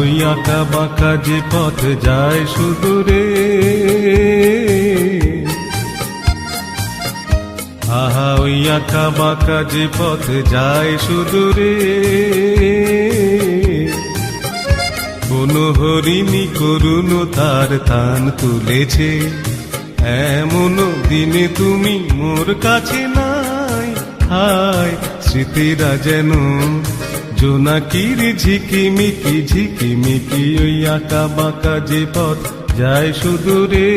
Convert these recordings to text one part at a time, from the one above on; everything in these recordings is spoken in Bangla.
ওই আঁকা বাঁকা যে পথ যায় সুদূরে, আহা ওই আঁকা বাঁকা যে পথ যায় সুদূরে, কোন হরিণী করুণ তার তান তুলেছে, এমন দিনে তুমি মোর কাছে নাই। হায় স্মৃতিরা যেন জোনাকির ঝিকিমিকি ঝিকিমিকি, ওই আঁকা বাঁকা যে পথ যায় সুদূরে।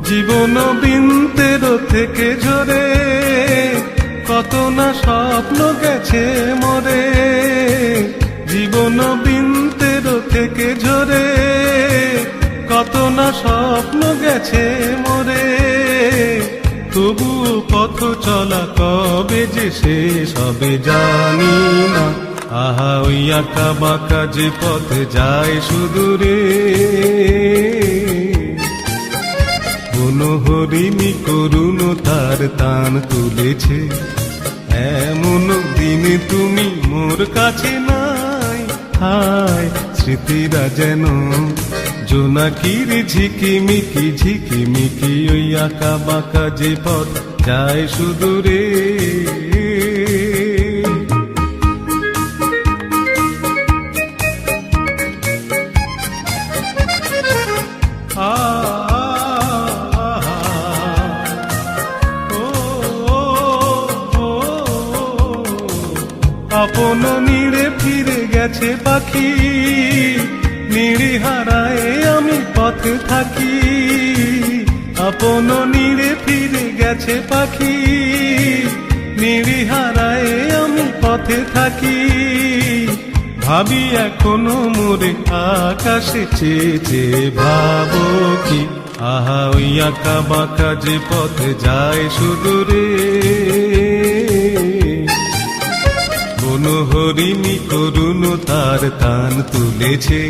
জীবন বিন্তের থেকে ঝরে, কত না স্বপ্ন গেছে মরে। জীবন বিন্তের থেকে ঝরে, কত না স্বপ্ন গেছে মরে। তবু পথ চলা কবে যে শেষ হবে জানি না, আহা ওই আঁকা বাঁকা যে পথ যায় সুদূরে, কোন হরিণী করুণ তার তান তুলেছে, এমন দিনে তুমি মোর কাছে নাই। হায় স্মৃতিরা যেন জোনাকির ঝিকিমিকি ঝিকিমিকি, ওই আঁকা বাঁকা যে পথ যায় সুদূরে। আপন নীড়ে ফিরে গেছে পাখি, নীড়ে হারায় আমি পথে থাকি। আপন নীড়ে ফিরে গেছে পাখি, নীড়ে হারায় আমি পথে থাকি। ভাবি এখনো মোরে আকাশে চেয়ে চেয়ে, ভাবো কি আহা ওই আঁকা বাঁকা যে পথে যায় সুদূরে, কোন হরিণী করুণ তার তান তুলেছে,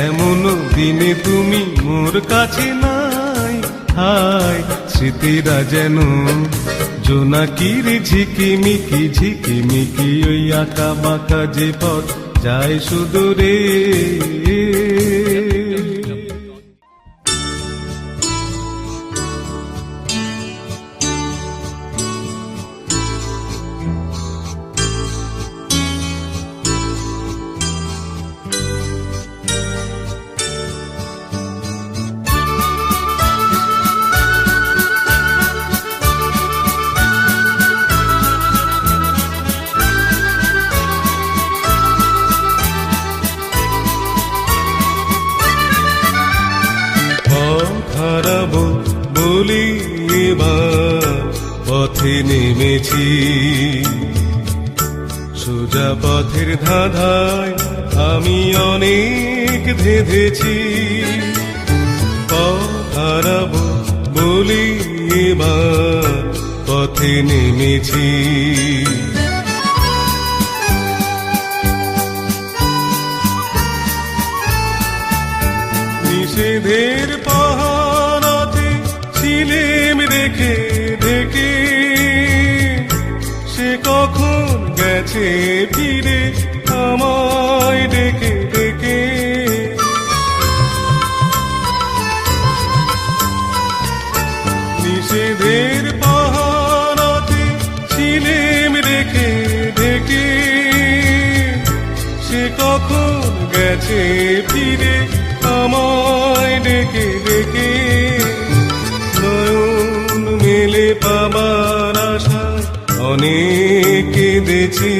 এমন দিনে তুমি মোর কাছে নাই। হায় স্মৃতিরা যেন জোনাকির ঝিকিমিকি ঝিকিমিকি, ওই আঁকা বাঁকা যে পথ যায় সুদূরে। হারাবো বলি এবার পথে নেমেছি, সোজা পথের ধাঁধায় আমি অনেক ধেঁধেছি। হারাবো বলি এবার পথে নেমেছি, নিষেধের পাহারাতে ছিলেম রেখে ঢেকে, সে কখন গেছে ফিরে আমায় ডেকে ডেকে। নিষেধের পাহারাতে ছিলেম রেখে ঢেকে, সে কখন গেছে ফিরে আমায় ডেকে ডেকে। নয়ন মেলে পাবার আশায় অনেক কেঁদেছি,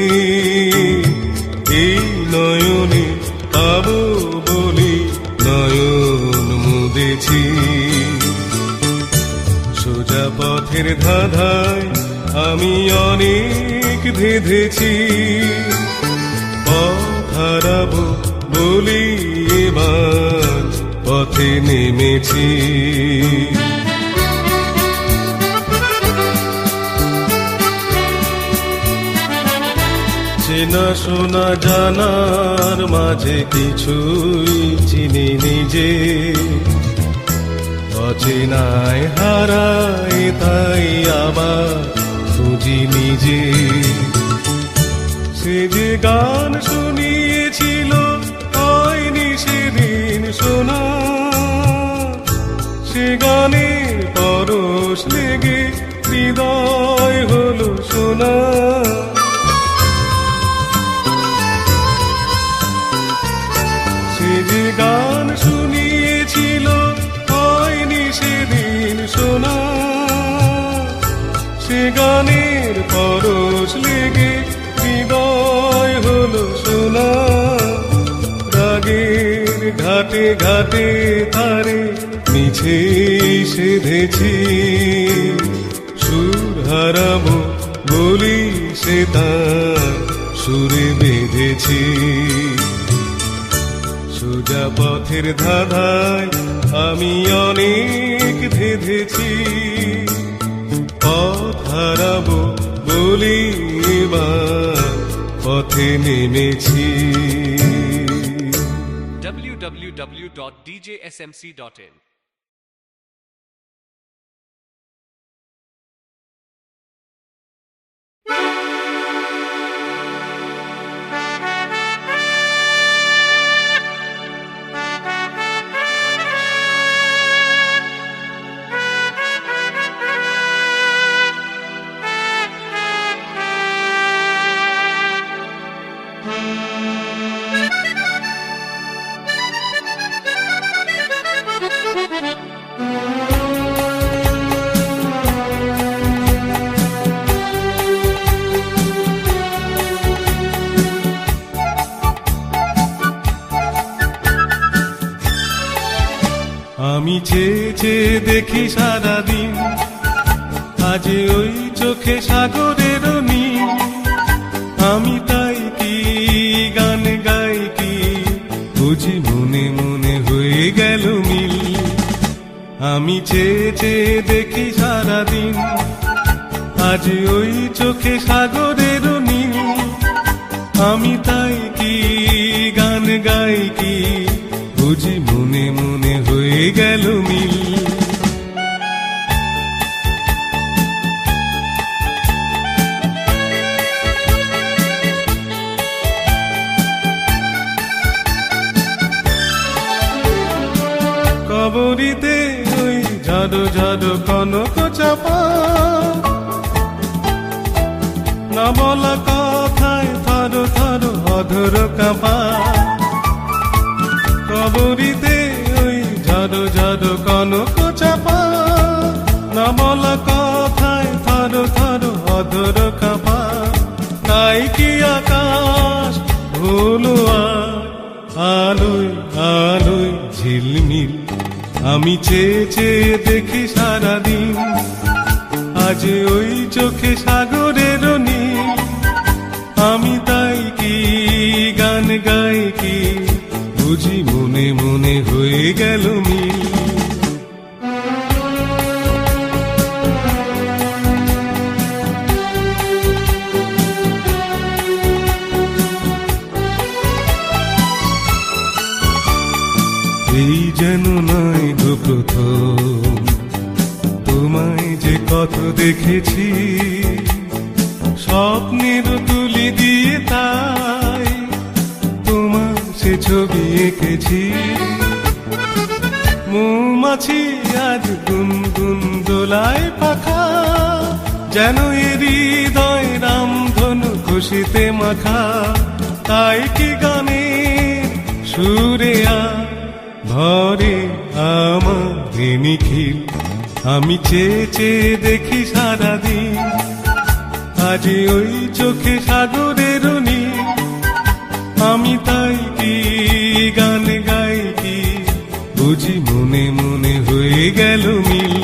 এই নয়নে পাবো বলি নয়ন মুদেছি। সোজা পথের ধাঁধায় আমি অনেক ধেঁধেছি, পথ হারাবো বলি এবার পথে নেমেছি। চেনা শোনা জানার মাঝে কিছুই চিনি নিজে, অচেনায় হারাই তাই আবার খুঁজি নিজে। সে যে গান শুনিয়েছিল হয়নি সেদিন শোনা, সে গানের পরশ লেগে হৃদয় হলো শোনা। সে যে গান শুনিয়েছিল হয়নি সেদিন শোনা, সে গানের পরশ লেগে হৃদয় হলো শোনা। রাগের ঘাটে ঘাটে তারে মিছে সেধেছি, সুর হারাবো বলি সে তার সুরে বেঁধেছি। সোজা পথের ধাঁধায় আমি অনেক ধেঁধেছি, পথ হারাবো বলি এবার পথে নেমেছি। www.djsmc.in আমি চেয়ে চেয়ে দেখি সারাদিন, আজ ওই চোখে সাগরের নীল। আমি তাই কি গান গাই কি বুঝি মনে মনে হয়ে গেল মিল। আমি চেয়ে চেয়ে দেখি সারাদিন, আজ ওই চোখে সাগরের নীল। আমি তাই কি গান গাই কি বুঝি মনে মনে হয়ে গেল মিল। কবরীতে ওই ঝাড়ো ঝাড়ো কনক চাপা, না বলা কথায় থরো থরো অধর কাঁপা। কবরীতে ওই ঝাড়ো ঝাড়ো কনক চাপা, না বলা কথায় থরো থরো অধর কাঁপা। তাই কি আকাশ হলো আলোয় আলোয় ঝিলমিল। আমি চেয়ে চেয়ে দেখি সারাদিন, আজ ওই চোখে সাগরের নীল। আমি তাই কি গান গাই কি বুঝি মনে মনে হয়ে গেল মিল। এই যেন নয় গো প্রথম, তোমায় যে কত দেখেছি স্বপ্নের তুলি দিয়ে, তাই তোমার সে ছবি এঁকেছি। মৌমাছি আজ গুনগুন দোলায় পাখা, যেন এ হৃদয় রামধনু খুশিতে মাখা। তাই কি গানের সুরে ভরে আমার নিখিল। আমি চেয়ে চেয়ে দেখি সারাদিন, আজ ওই চোখে সাগরের নীল। আমি তাই কি গান গাই কি বুঝি মনে মনে হয়ে গেল মিল।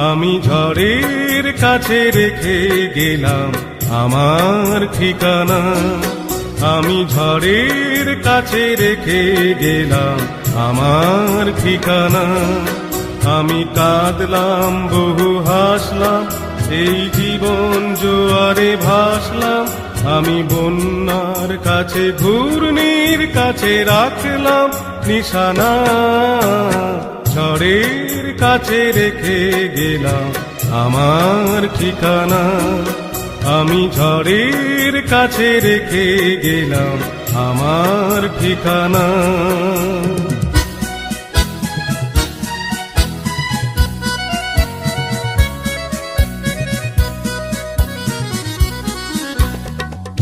আমি ঝড়ের কাছে রেখে গেলাম আমার ঠিকানা, আমি ঝড়ের কাছে রেখে গেলাম আমার ঠিকানা। আমি কাঁদলাম বহু হাসলাম, এই জীবন জোয়ারে ভাসলাম। আমি বন্যার কাছে ঘূর্ণির কাছে রাখলাম নিশানা। ঝড়ের কাছে রেখে গেলাম আমার ঠিকানা। আমি ঝড়ের কাছে রেখে গেলাম আমার ঠিকানা।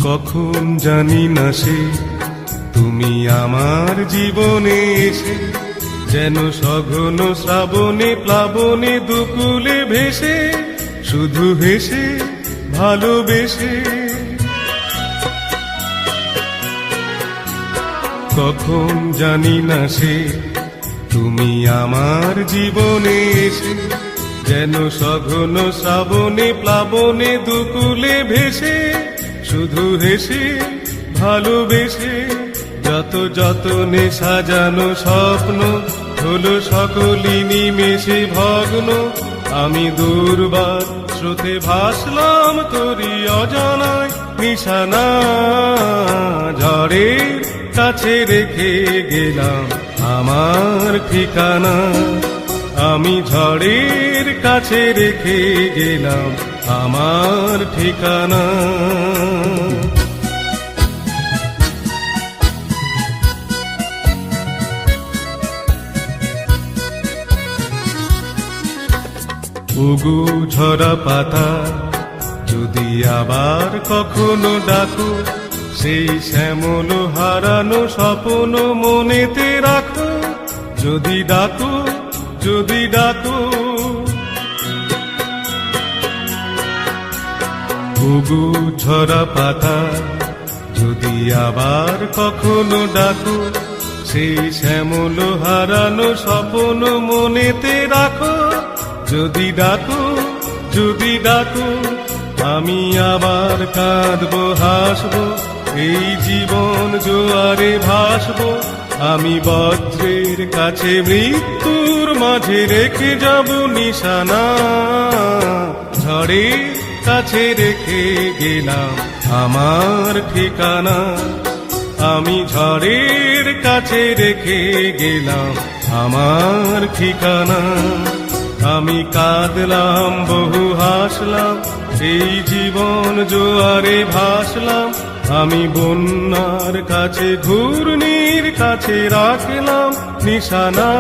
কখন জানি না সে তুমি আমার জীবনে এসে, যেন সঘন শ্রাবণে প্লাবনে দুকুলে ভেসে, শুধু হেসে ভালোবেসে। কখন জানি না সে তুমি আমার জীবনে এসে, যেন সঘন শ্রাবণে প্লাবনে দুকুলে ভেসে, শুধু হেসে ভালোবেসে। যত যতনে সাজানো স্বপ্ন হলো সকলই নিমেষে ভগ্ন। আমি দুর্বার স্রোতে ভাসলাম তোরি অজানায় নিশানা। ঝড়ের কাছে রেখে গেলাম আমার ঠিকানা। আমি ঝড়ের কাছে রেখে গেলাম আমার ঠিকানা। ওগো ঝরা পাতা, যদি আবার কখনো ডাকো, সেই শ্যামল হারানো স্বপ্ন মনেতে রাখো। যদি ডাকো, যদি ডাকো। ওগো ঝরা পাতা, যদি আবার কখনো ডাকো, সেই শ্যামল হারানো স্বপ্ন মনেতে রাখো। যদি ডাকো, যদি ডাকো। আমি আবার কাঁদবো হাসবো, এই জীবন জোয়ারে ভাসবো। আমি বজ্রের কাছে মৃত্যুর মাঝে রেখে যাব নিশানা। ঝড়ের কাছে রেখে গেলাম আমার ঠিকানা। আমি ঝড়ের কাছে রেখে গেলাম আমার ঠিকানা। আমি কাঁদলাম বহু হাসলাম, এই জীবন জোয়ারে ভাসলাম। আমি বন্যার কাছে ঘূর্ণির কাছে রাখলাম নিশানা।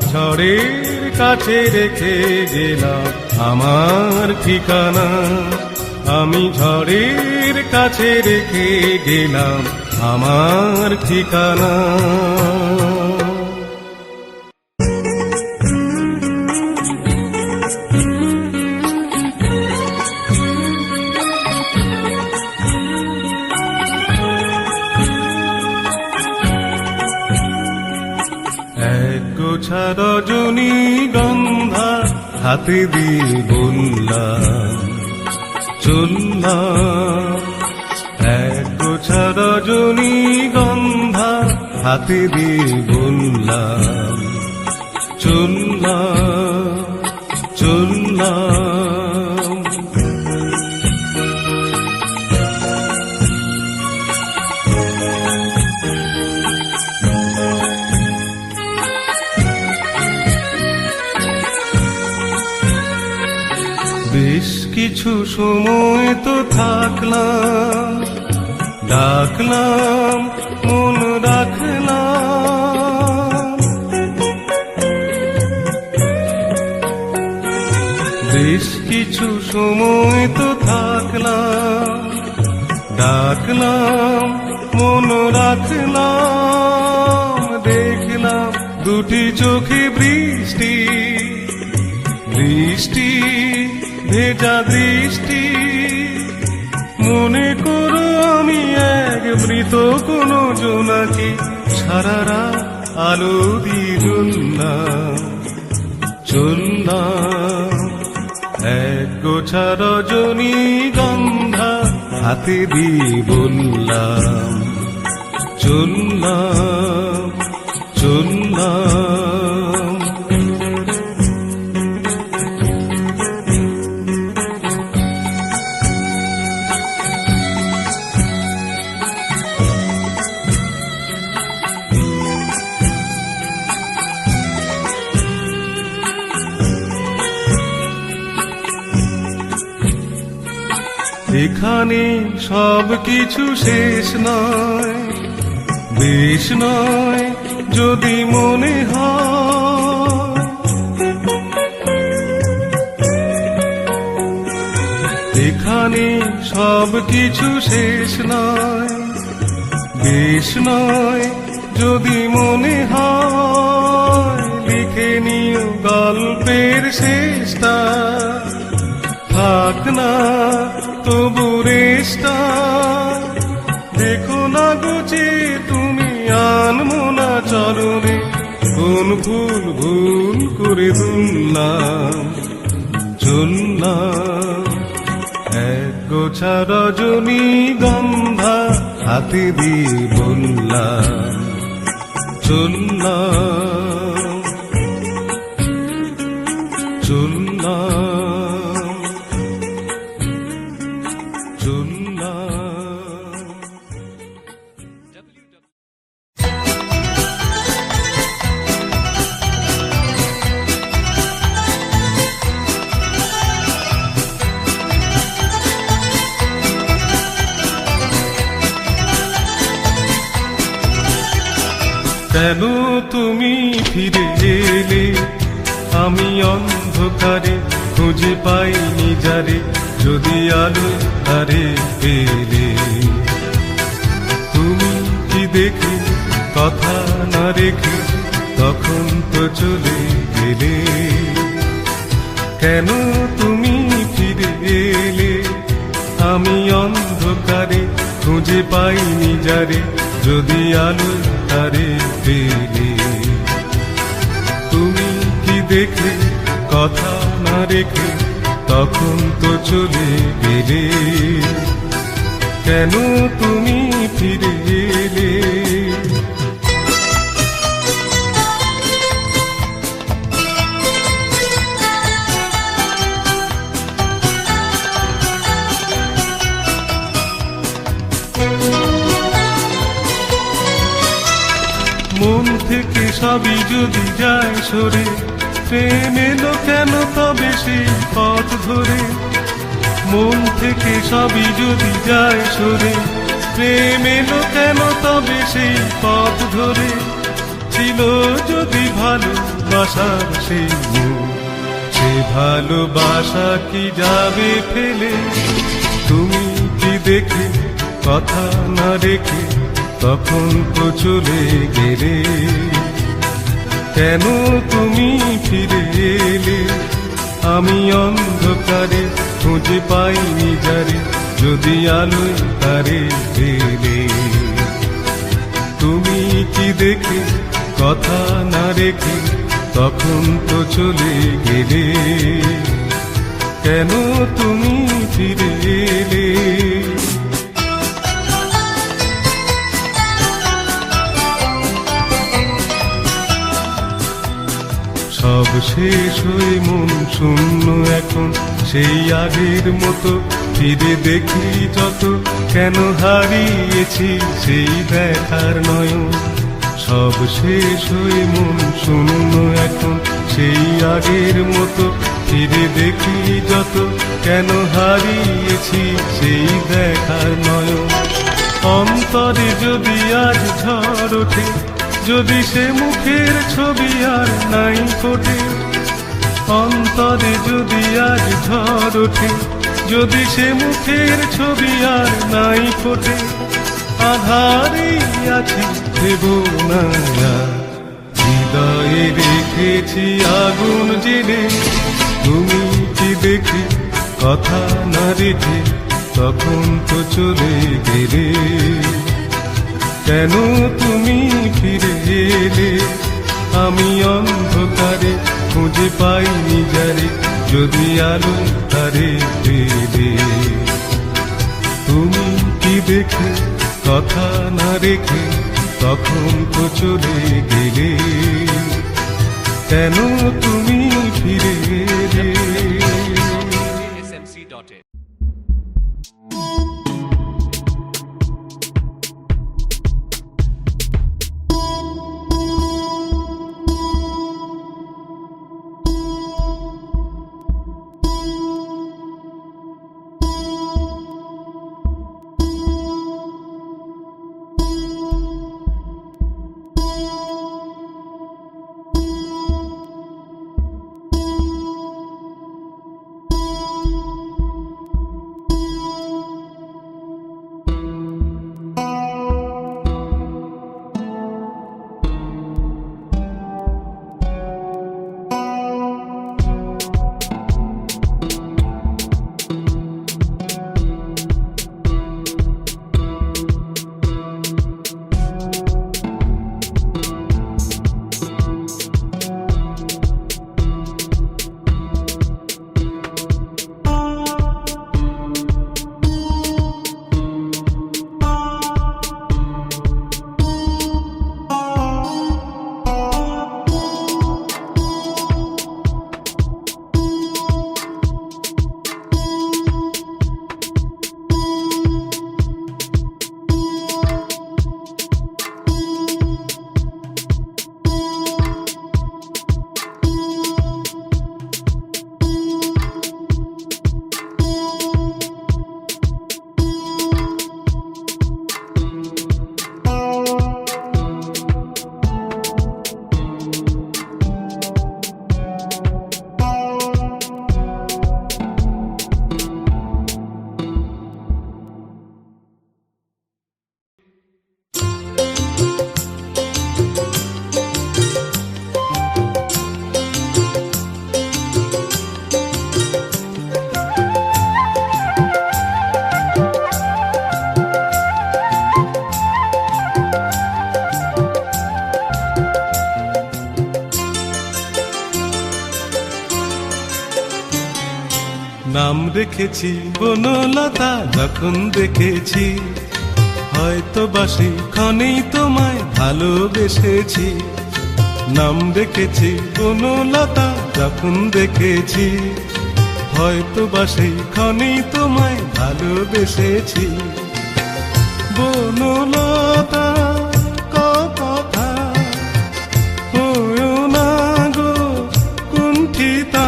ঝড়ের কাছে রেখে গেলাম আমার ঠিকানা। আমি ঝড়ের কাছে রেখে গেলাম আমার ঠিকানা। গোছা রজনী গন্ধা হাতে দিয়ে বললাম চললাম। এক গোছা রজনী গন্ধা হাতে দিয়ে বললাম চললাম, চললাম। বেশ কিছু সময় তো থাকলাম, ডাকলাম মন রাখলাম। বেশ কিছু সময় তো থাকলাম, ডাকলাম মন রাখলাম। দেখলাম দুটি চোখে বৃষ্টি, বৃষ্টি ভেজা দৃষ্টি। মনে করো আমি এক মৃত কোন জোনাকি, সারা রাত আলো দিয়ে জ্বললাম, চললাম। এক গোছা রজনী গন্ধা হাতে দিয়ে বললাম, চললাম চললাম। এখানে সব কিছু শেষ নয়, বেশ নয় যদি মনে হয়। এখানে সব কিছু শেষ নয়, বেশ নয় যদি মনে হয়। লিখে নিও গল্পের শেষটা, থাক না তবু রেশটা। দেখো না গুছে তুমি আনমো না চরণে, কোন ফুল ভুল করে দুললাম, চললাম। এক গোছা রজনী গন্ধা হাতে দিয়ে বললাম, চললাম চললাম চললাম। কেন তুমি ফিরে এলে, আমি অন্ধকারে খুঁজে পাইনি যারে, যদি আলো তারে পেলে। তুমি কি দেখে কথা না রেখে তখন তো চলে গেলে। কেন তুমি ফিরে এলে, আমি অন্ধকারে খুঁজে পাইনি যারে, যদি আলো তারে পেলে। তুমি কি দেখে কথা না রেখে তখন তো চলে গেলে। কেন তুমি ফিরে এলে। মন থেকে সবই যদি যায় সরে, প্রেম এলো কেন তবে সেই পথ ধরে। মন থেকে সবই যদি যায় সরে, প্রেম এলো কেন তবে সেই পথ ধরে। ছিল যদি ভালোবাসার সেই মুখ, সে ভালোবাসা কি যাবে ফেলে। তুমি কি দেখে কথা না রেখে তখন তো চলে গেলে। কেন তুমি ফিরে এলে, আমি অন্ধকারে খুঁজে পাইনি যারে, যদি আলোয় তারে পেলে। তুমি কি দেখে কথা না রেখে তখন তো চলে গেলে। কেন তুমি ফিরে এলে। সব শেষ হয়ে মন শূন্য এখন, সেই আগের মতো ফিরে দেখি যত, কেন হারিয়েছি সেই দেখার নয়ন। সব শেষ হয়ে মন শূন্য এখন, সেই আগের মতো ফিরে দেখি যত, কেন হারিয়েছি সেই দেখার নয়ন। অন্তরে যদি আজ ঝড় ওঠে, যদি সে মুখের ছবি আর নাই ফোটে। অন্তরে যদি আজ ঝড় ওঠে, যদি সে মুখের ছবি আর নাই ফোটে। আধারে আছি দেব না, হৃদয়ে রেখেছি আগুন জেলে। তুমি কি দেখে কথা না রেখে তখন তো চলে গেলে। কেন তুমি ফিরে এলে, আমি অন্ধকারে খুঁজে পাইনি যারে, যদি আলো তারে পেলে। তুমি কি দেখে কথা না রেখে তখন তো চলে গেলে, কেন তুমি ফিরে এলে? smc.in নাম রেখেছি বনলতা যখন দেখেছি, হয়তো বাসি ক্ষণেই তোমায় ভালোবেসেছি। নাম রেখেছি বনলতা যখন দেখেছি, হয়তো বাসি ক্ষণেই তোমায় ভালোবেসেছি। বনলতা কথা হয়ো না গো কুণ্ঠিতা,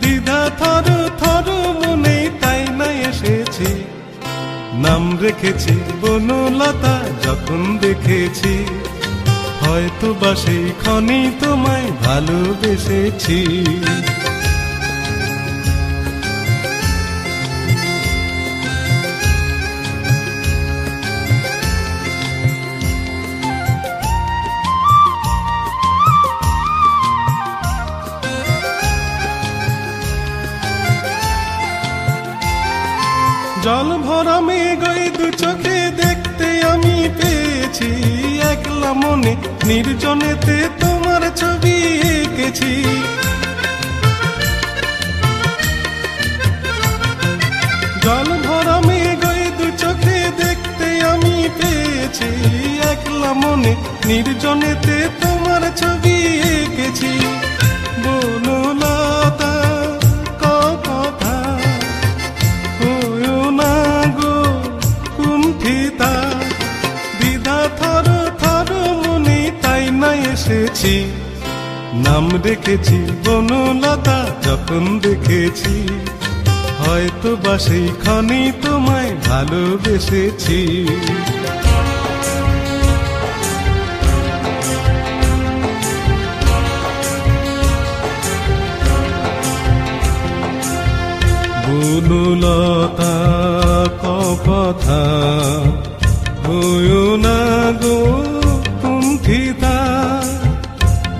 দ্বিধা থর থর মনে তাই না এসেছি। নাম রেখেছি বনলতা যখন দেখেছি, হয়তো বা সেই ক্ষণেই তোমায় ভালোবেসেছি। জল ভরা মেঘ ওই দু চোখে দেখতে আমি পেয়েছি, একলা মনে নির্জনেতে তোমার ছবি এঁকেছি। জল ভরা মেঘ ওই দু চোখে দেখতে আমি পেয়েছি, একলা মনে নির্জনেতে তোমার ছবি এঁকেছি। বনলতা কথা হয়ো না গো কুণ্ঠিতা, দ্বিধা থর থর মনে তাই না এসেছি। নাম রেখেছি বনলতা যখন দেখেছি, হয়তো বা সেই ক্ষণেই তোমায় ভালোবেসেছি। বনলতা কথা হয়ো না গো কুণ্ঠিতা,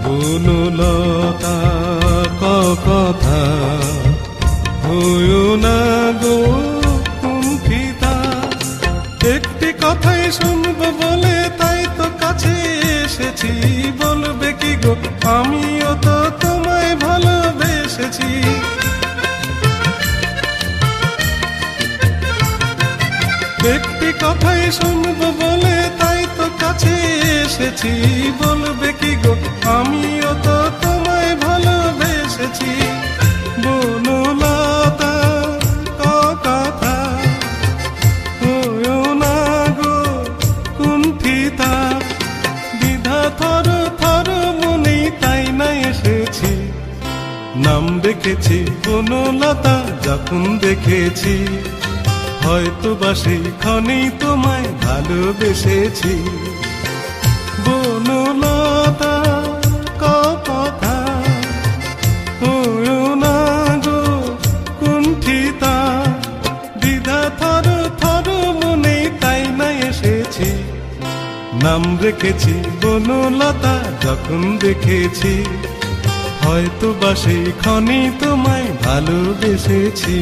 বনলতা কথা হয়ো না গো কুণ্ঠিতা। একটি কথাই শুনবো বলে তাই তো কাছে এসেছি, বলবে কি গো আমিও তো তোমায় ভালোবেসেছি। কথাই শুনবো বলে তাই তো কাছে এসেছি, বলবে কি গো আমিও তো তোমায় ভালোবেসেছি। বনলতা কথা হয়ো না গো কুণ্ঠিতা, দ্বিধা থর থর মনে তাই না এসেছি। নাম রেখেছি বনলতা যখন দেখেছি, হয়তো বা সেই ক্ষণেই তোমায় ভালোবেসেছি। বনলতা কথা হয়ো না গো কুণ্ঠিতা, দ্বিধা থর থর মনে তাই না এসেছি। নাম রেখেছি বনলতা যখন দেখেছি, হয়তো বা সেই ক্ষণেই তোমায় ভালোবেসেছি।